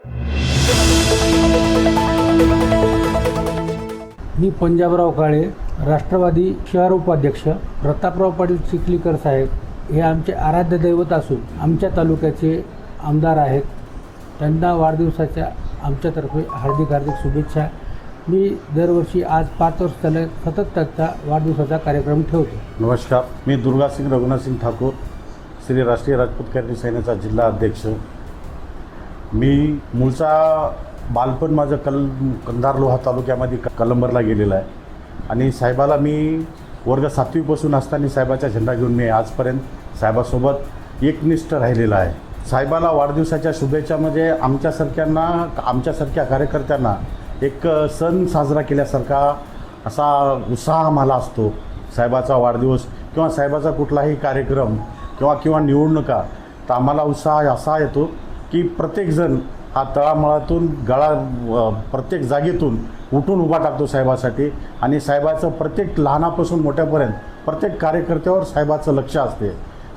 मी पंजाबराव काळे, राष्ट्रवादी शहर उपाध्यक्ष. प्रतापराव पाटील चिखलीकर साहेब हे आमचे आराध्य दैवत असून आमच्या तालुक्याचे आमदार आहेत. त्यांना वाढदिवसाच्या आमच्यातर्फे हार्दिक शुभेच्छा. मी दरवर्षी आज 5 वर्ष झाले सतत त्यांचा वाढदिवसाचा कार्यक्रम ठेवतो. नमस्कार, मी दुर्गासिंग रघुनाथसिंग ठाकूर, श्री राष्ट्रीय राजपूत कॅडरी सेनेचा जिल्हा अध्यक्ष. मी मूळचा बालपण माझं कंधार लोहा तालुक्यामध्ये कलंबरला गेलेला आहे आणि साहेबाला मी वर्ग 7वीपासून असताना साहेबाचा झेंडा घेऊन मी आजपर्यंत साहेबासोबत एकनिष्ठ राहिलेला आहे. साहेबाला वाढदिवसाच्या शुभेच्छा म्हणजे आमच्यासारख्या कार्यकर्त्यांना एक सण साजरा केल्यासारखा असा उत्साह आम्हाला असतो. साहेबाचा वाढदिवस किंवा साहेबाचा कुठलाही कार्यक्रम किंवा निवडणुका तर आम्हाला उत्साह असा येतो की प्रत्येकजण हा तळामळातून प्रत्येक जागेतून उठून उभा टाकतो साहेबासाठी आणि साहेबाचं प्रत्येक लहानापासून मोठ्यापर्यंत प्रत्येक कार्यकर्त्यावर साहेबाचं लक्ष असते.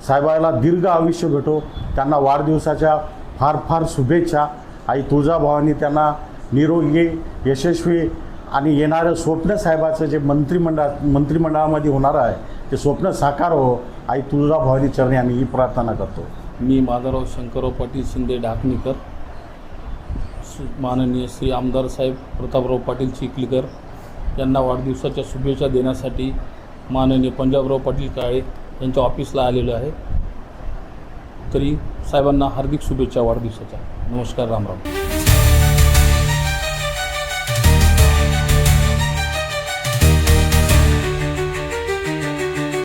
साहेबाला दीर्घ आयुष्य भेटो. त्यांना वाढदिवसाच्या फार फार शुभेच्छा. आई तुळजाभवानी त्यांना निरोगी, यशस्वी आणि येणारं स्वप्न साहेबाचं जे मंत्रिमंडळामध्ये होणार आहे ते स्वप्न साकार हो. आई तुळजाभवानी चरणी आम्ही ही प्रार्थना करतो. मी माधवराव शंकरराव पाटील शिंदे ढाकणीकर, माननीय श्री आमदार साहेब प्रतापराव पाटील चिखलीकर यांना वाढदिवसाच्या शुभेच्छा देण्यासाठी माननीय पंजाबराव पाटील काळे यांच्या ऑफिसला आलेलो आहे. तरी साहेबांना हार्दिक शुभेच्छा वाढदिवसाच्या. नमस्कार, रामराम.